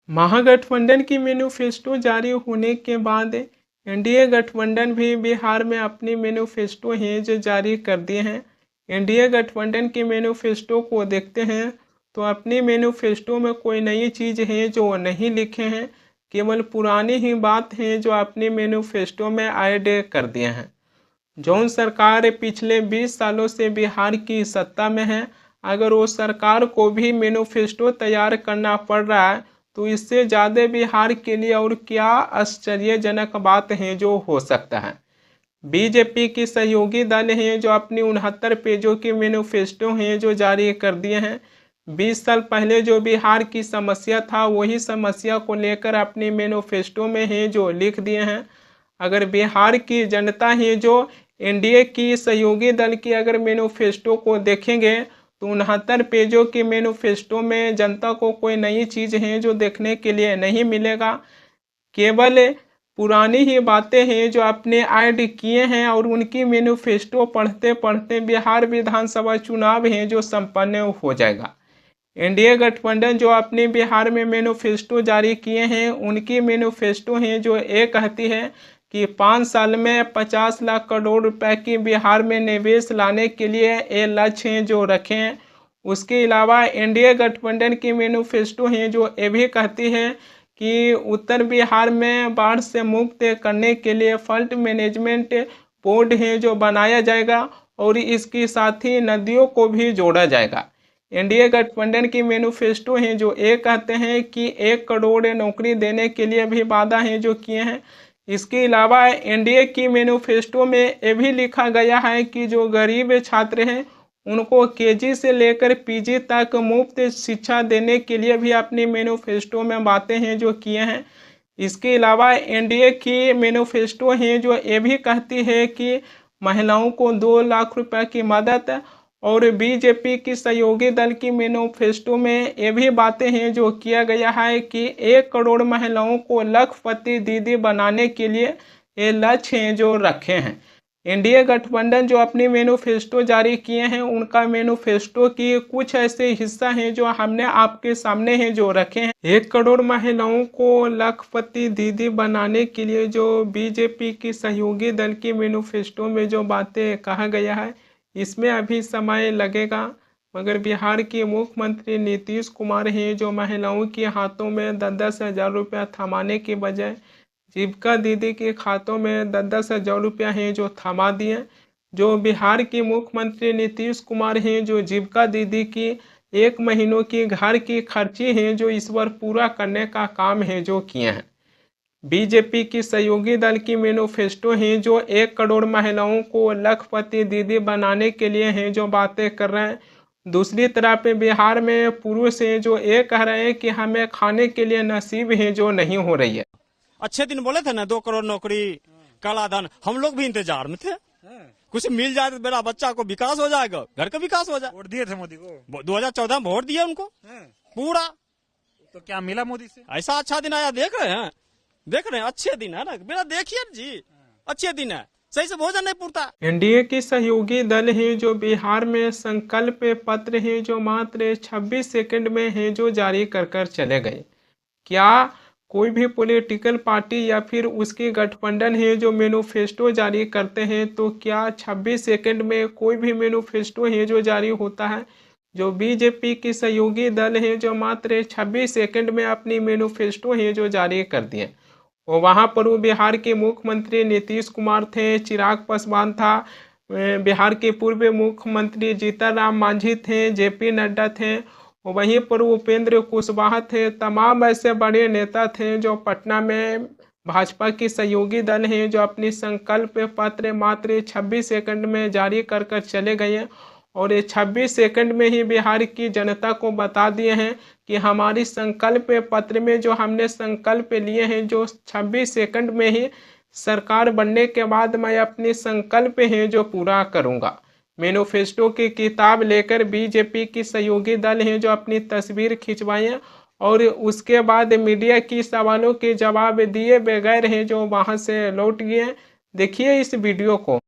महागठबंधन की मैनिफेस्टो जारी होने के बाद एनडीए गठबंधन भी बिहार में अपनी मैनिफेस्टो हैं जो जारी कर दिए हैं। एनडीए गठबंधन की मैनिफेस्टो को देखते हैं तो अपनी मैनिफेस्टो में कोई नई चीज़ है जो नहीं लिखे हैं, केवल पुरानी ही बात है जो अपनी मैनिफेस्टो में ऐड कर दिए हैं। जौन सरकार पिछले 20 सालों से बिहार की सत्ता में है, अगर वो सरकार को भी मैनिफेस्टो तैयार करना पड़ रहा है तो इससे ज़्यादा बिहार के लिए और क्या आश्चर्यजनक बात है जो हो सकता है। बीजेपी की सहयोगी दल हैं जो अपनी 69 पेजों की मैनिफेस्टो हैं जो जारी कर दिए हैं। 20 साल पहले जो बिहार की समस्या था वही समस्या को लेकर अपनी मैनिफेस्टो में है जो लिख दिए हैं। अगर बिहार की जनता है जो एनडीए की सहयोगी दल की अगर मैनिफेस्टो को देखेंगे तो 69 पेजों की मैनिफेस्टो में जनता को कोई नई चीज़ है जो देखने के लिए नहीं मिलेगा, केवल पुरानी ही बातें हैं जो अपने ऐड किए हैं। और उनकी मैनिफेस्टो पढ़ते पढ़ते बिहार विधानसभा चुनाव है जो संपन्न हो जाएगा। एनडीए गठबंधन जो अपने बिहार में मैनिफेस्टो जारी किए हैं उनकी मैनिफेस्टो हैं जो ये कहती है कि 5 साल में 50 लाख करोड़ रुपए की बिहार में निवेश लाने के लिए ये लक्ष्य हैं जो रखे हैं। उसके अलावा एनडीए गठबंधन की मैनिफेस्टो हैं जो ये भी कहती है कि उत्तर बिहार में बाढ़ से मुक्त करने के लिए फ्लड मैनेजमेंट बोर्ड है जो बनाया जाएगा और इसके साथ ही नदियों को भी जोड़ा जाएगा। एनडीए गठबंधन की मैनिफेस्टो हैं जो ये कहते हैं कि 1 करोड़ नौकरी देने के लिए भी वादा है जो किए हैं। इसके अलावा एनडीए की मैनिफेस्टो में ये भी लिखा गया है कि जो गरीब छात्र हैं उनको केजी से लेकर पीजी तक मुफ्त शिक्षा देने के लिए भी अपनी मैनिफेस्टो में बातें हैं जो किए हैं। इसके अलावा एनडीए की मैनिफेस्टो हैं जो ये भी कहती है कि महिलाओं को 2 लाख रुपए की मदद। और बीजेपी की सहयोगी दल की मैनिफेस्टो में ये भी बातें हैं जो किया गया है कि 1 करोड़ महिलाओं को लखपति दीदी बनाने के लिए ये लक्ष्य हैं जो रखे हैं। एनडीए गठबंधन जो अपनी मैनिफेस्टो जारी किए हैं उनका मैनिफेस्टो की कुछ ऐसे हिस्सा हैं जो हमने आपके सामने हैं जो रखे हैं। 1 करोड़ महिलाओं को लखपति दीदी बनाने के लिए जो बीजेपी की सहयोगी दल की मैनिफेस्टो में जो बातें कहा गया है इसमें अभी समय लगेगा, मगर बिहार के मुख्यमंत्री नीतीश कुमार हैं जो महिलाओं के हाथों में 10-10 हज़ार रुपया थमाने के बजाय जीविका दीदी के खातों में 10-10 हज़ार रुपया हैं जो थमा दिए। जो बिहार के मुख्यमंत्री नीतीश कुमार हैं जो जीविका दीदी की 1 महीनों की घर की खर्ची हैं जो इस बार पूरा करने का काम है जो किए हैं। बीजेपी की सहयोगी दल की मैनिफेस्टो हैं जो 1 करोड़ महिलाओं को लखपति दीदी बनाने के लिए हैं जो बातें कर रहे हैं। दूसरी तरफ पे बिहार में पुरुष हैं जो ये कह रहे हैं कि हमें खाने के लिए नसीब है जो नहीं हो रही है। अच्छे दिन बोले थे ना 2 करोड़ नौकरी, काला धन, हम लोग भी इंतजार में थे। कुछ मिल जाए तो मेरा बच्चा को विकास हो जाएगा, घर का विकास हो जाए। वोट दिए थे मोदी को 2014 में वोट दिया उनको पूरा। तो क्या मिला मोदी से? ऐसा अच्छा दिन आया, देख रहे हैं अच्छे दिन है ना, मेरा देखिए जी अच्छे दिन है, सही से भोजन नहीं पूरता। एनडीए की सहयोगी दल है जो बिहार में संकल्प पत्र है जो मात्र 26 सेकंड में है जो जारी कर चले गए। क्या कोई भी पॉलिटिकल पार्टी या फिर उसकी गठबंधन है जो मैनिफेस्टो जारी करते हैं तो क्या 26 सेकंड में कोई भी मैनिफेस्टो है जो जारी होता है? जो बीजेपी की सहयोगी दल है जो मात्र 26 सेकंड में अपनी मैनिफेस्टो है जो जारी कर दिए। और वहाँ पर वो बिहार के मुख्यमंत्री नीतीश कुमार थे, चिराग पासवान था, बिहार के पूर्व मुख्यमंत्री जीतनराम मांझी थे, जेपी नड्डा थे, और वहीं पर उपेंद्र कुशवाहा थे। तमाम ऐसे बड़े नेता थे जो पटना में भाजपा की सहयोगी दल है जो अपनी संकल्प पत्र मात्र 26 सेकंड में जारी कर चले गए। और ये 26 सेकंड में ही बिहार की जनता को बता दिए हैं कि हमारी संकल्प पत्र में जो हमने संकल्प लिए हैं जो 26 सेकंड में ही सरकार बनने के बाद मैं अपनी संकल्प है जो पूरा करूंगा। मैनिफेस्टो की किताब लेकर बीजेपी की सहयोगी दल हैं जो अपनी तस्वीर खिंचवाई और उसके बाद मीडिया की सवालों के जवाब दिए बगैर हैं जो वहां से लौट गए। देखिए इस वीडियो को।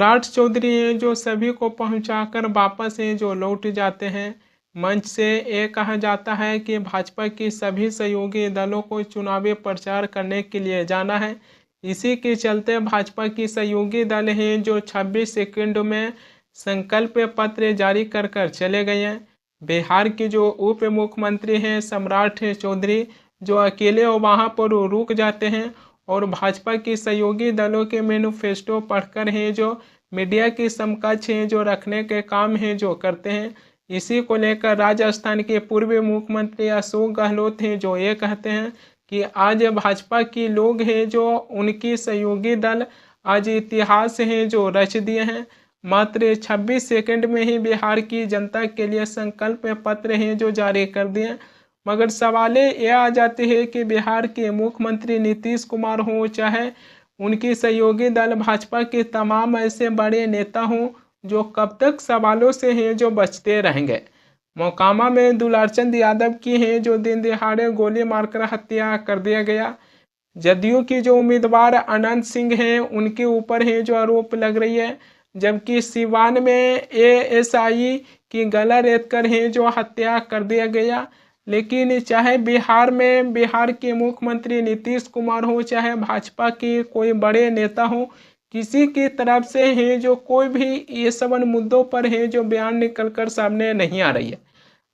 सम्राट चौधरी हैं जो सभी को पहुंचाकर वापस हैं जो लौट जाते हैं। मंच से ये कहा जाता है कि भाजपा की सभी सहयोगी दलों को चुनावी प्रचार करने के लिए जाना है। इसी के चलते भाजपा की सहयोगी दल हैं जो 26 सेकंड में संकल्प पत्र जारी कर चले गए हैं। बिहार के जो उप मुख्यमंत्री हैं सम्राट चौधरी जो अकेले वहां पर रुक जाते हैं और भाजपा की सहयोगी दलों के मैनिफेस्टो पढ़कर हैं जो मीडिया की समकक्ष हैं जो रखने के काम हैं जो करते हैं। इसी को लेकर राजस्थान के पूर्व मुख्यमंत्री अशोक गहलोत हैं जो ये कहते हैं कि आज भाजपा की लोग हैं जो उनकी सहयोगी दल आज इतिहास हैं जो रच दिए हैं। मात्र 26 सेकंड में ही बिहार की जनता के लिए संकल्प पत्र हैं जो जारी कर दिए। मगर सवाल ये आ जाते हैं कि बिहार के मुख्यमंत्री नीतीश कुमार हों चाहे उनकी सहयोगी दल भाजपा के तमाम ऐसे बड़े नेता हों जो कब तक सवालों से हैं जो बचते रहेंगे। मोकामा में दुलारचंद यादव की हैं जो दिन दिहाड़े गोली मारकर हत्या कर दिया गया। जदयू की जो उम्मीदवार अनंत सिंह हैं उनके ऊपर है जो आरोप लग रही है। जबकि सिवान में एएसआई की गला रेतकर है जो हत्या कर दिया गया। लेकिन चाहे बिहार में बिहार के मुख्यमंत्री नीतीश कुमार हो चाहे भाजपा के कोई बड़े नेता हो किसी की तरफ से है जो कोई भी ये सब मुद्दों पर है जो बयान निकलकर सामने नहीं आ रही है।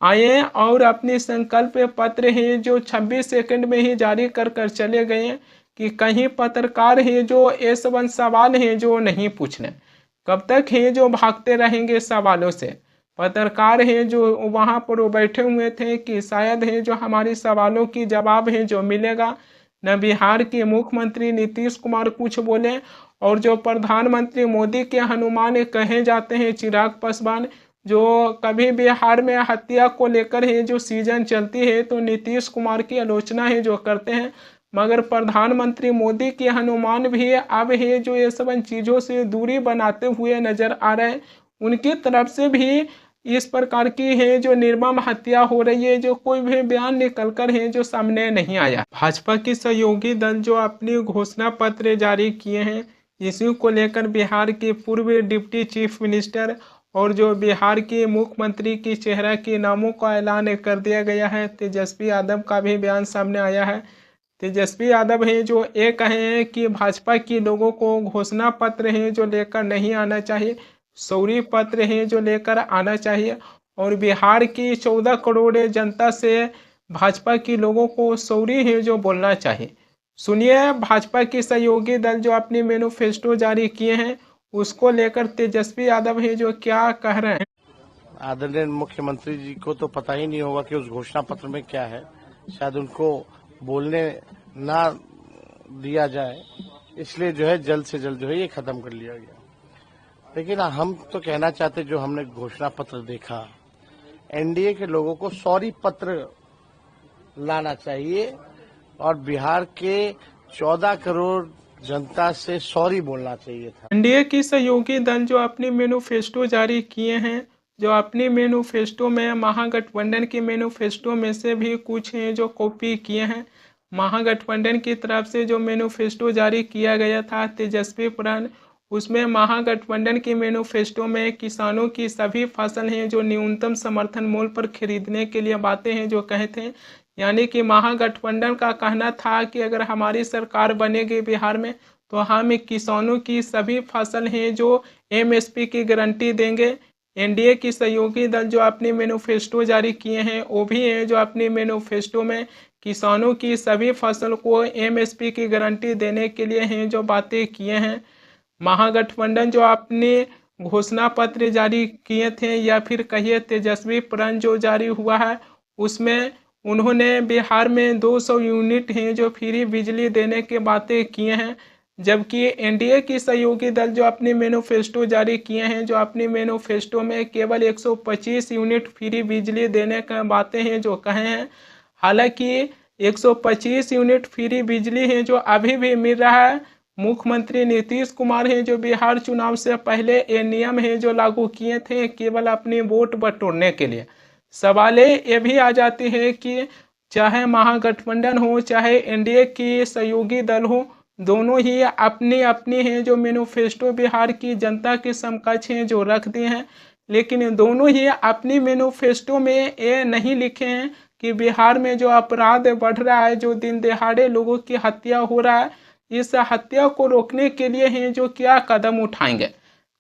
आए और अपनी संकल्प पत्र है जो 26 सेकंड में ही जारी कर चले गए कि कहीं पत्रकार है जो ये सब सवाल है जो नहीं पूछने। कब तक है जो भागते रहेंगे सवालों से। पत्रकार हैं जो वहां पर बैठे हुए थे कि शायद है जो हमारे सवालों की जवाब है जो मिलेगा। न बिहार के मुख्यमंत्री नीतीश कुमार कुछ बोले और जो प्रधानमंत्री मोदी के हनुमान कहे जाते हैं चिराग पासवान जो कभी बिहार में हत्या को लेकर है जो सीजन चलती है तो नीतीश कुमार की आलोचना है जो करते हैं। मगर प्रधानमंत्री मोदी के हनुमान भी अब है जो ये सब चीज़ों से दूरी बनाते हुए नजर आ रहे हैं। उनकी तरफ से भी इस प्रकार की है जो निर्मम हत्या हो रही है जो कोई भी बयान निकलकर है जो सामने नहीं आया। भाजपा की सहयोगी दल जो अपनी घोषणा पत्र जारी किए हैं इसी को लेकर बिहार के पूर्व डिप्टी चीफ मिनिस्टर और जो बिहार के मुख्यमंत्री की चेहरा के नामों का ऐलान कर दिया गया है। तेजस्वी यादव का भी बयान सामने आया है। तेजस्वी यादव हैं जो ये कहे हैं कि भाजपा के लोगों को घोषणा पत्र है जो लेकर नहीं आना चाहिए, सौरी पत्र है जो लेकर आना चाहिए और बिहार की 14 करोड़ जनता से भाजपा के लोगों को सौरी है जो बोलना चाहिए। सुनिए भाजपा की सहयोगी दल जो अपनी मैनिफेस्टो जारी किए हैं उसको लेकर तेजस्वी यादव है जो क्या कह रहे हैं। आदरणीय मुख्यमंत्री जी को तो पता ही नहीं होगा कि उस घोषणा पत्र में क्या है। शायद उनको बोलने ना दिया जाए इसलिए जो है जल्द से जल्द जो है ये खत्म कर लिया गया। लेकिन हम तो कहना चाहते जो हमने घोषणा पत्र देखा एनडीए के लोगों को सॉरी पत्र लाना चाहिए और बिहार के 14 करोड़ जनता से सॉरी बोलना चाहिए था। एनडीए की सहयोगी दल जो अपनी मैनिफेस्टो जारी किए हैं जो अपनी मैनिफेस्टो में महागठबंधन के मैनिफेस्टो में से भी कुछ हैं जो कॉपी किए हैं। महागठबंधन की तरफ से जो मैनिफेस्टो जारी किया गया था तेजस्वी पुराण उसमें महागठबंधन के मैनिफेस्टो में किसानों की सभी फसल हैं जो न्यूनतम समर्थन मूल्य पर खरीदने के लिए बातें हैं जो कहे थे। यानी कि महागठबंधन का कहना था कि अगर हमारी सरकार बनेगी बिहार में तो हम किसानों की सभी फसल हैं जो एमएसपी की गारंटी देंगे। एनडीए की सहयोगी दल जो अपनी मैनिफेस्टो जारी किए हैं वो भी हैं जो अपनी मैनिफेस्टो में किसानों की सभी फसल को एमएसपी की गारंटी देने के लिए हैं जो बातें किए हैं। महागठबंधन जो अपने घोषणा पत्र जारी किए थे या फिर कहिए तेजस्वी पुराण जो जारी हुआ है उसमें उन्होंने बिहार में 200 यूनिट हैं जो फ्री बिजली देने के बातें किए हैं। जबकि एनडीए की सहयोगी दल जो अपनी मैनिफेस्टो जारी किए हैं जो अपनी मैनिफेस्टो में केवल 125 यूनिट फ्री बिजली देने का बातें हैं जो कहे हैं। हालांकि 125 यूनिट फ्री बिजली है जो अभी भी मिल रहा है। मुख्यमंत्री नीतीश कुमार हैं जो बिहार चुनाव से पहले ये नियम है जो लागू किए थे केवल अपनी वोट बटोरने के लिए। सवाल ये भी आ जाती है कि चाहे महागठबंधन हो चाहे एनडीए की सहयोगी दल हो दोनों ही अपनी अपनी हैं जो मैनिफेस्टो बिहार की जनता के समकक्ष हैं जो रख दिए हैं, लेकिन दोनों ही अपनी मैनिफेस्टो में ये नहीं लिखे हैं कि बिहार में जो अपराध बढ़ रहा है, जो दिन दहाड़े लोगों की हत्या हो रहा है, इस हत्या को रोकने के लिए हैं जो क्या कदम उठाएंगे।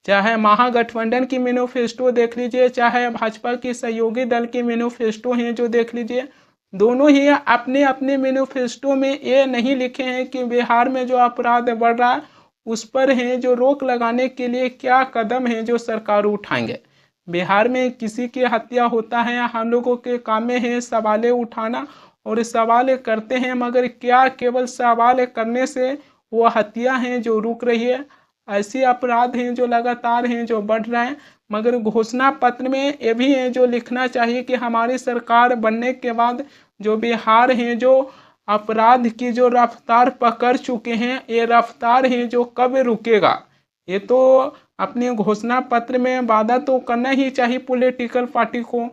चाहे महागठबंधन की मैनिफेस्टो देख लीजिए, चाहे भाजपा की सहयोगी दल की मैनिफेस्टो हैं जो देख लीजिए, दोनों ही अपने अपने मैनिफेस्टो में ये नहीं लिखे हैं कि बिहार में जो अपराध बढ़ रहा है उस पर हैं जो रोक लगाने के लिए क्या कदम हैं जो सरकार उठाएंगे। बिहार में किसी की हत्या होता है, हम लोगों के काम में है सवाल उठाना और सवाल करते हैं, मगर क्या केवल सवाल करने से वो हत्या हैं जो रुक रही है। ऐसे अपराध हैं जो लगातार हैं जो बढ़ रहे हैं, मगर घोषणा पत्र में ये भी है जो लिखना चाहिए कि हमारी सरकार बनने के बाद जो बिहार हैं जो अपराध की जो रफ्तार पकड़ चुके हैं, ये रफ्तार है जो कब रुकेगा। ये तो अपने घोषणा पत्र में वादा तो करना ही चाहिए पॉलिटिकल पार्टी को।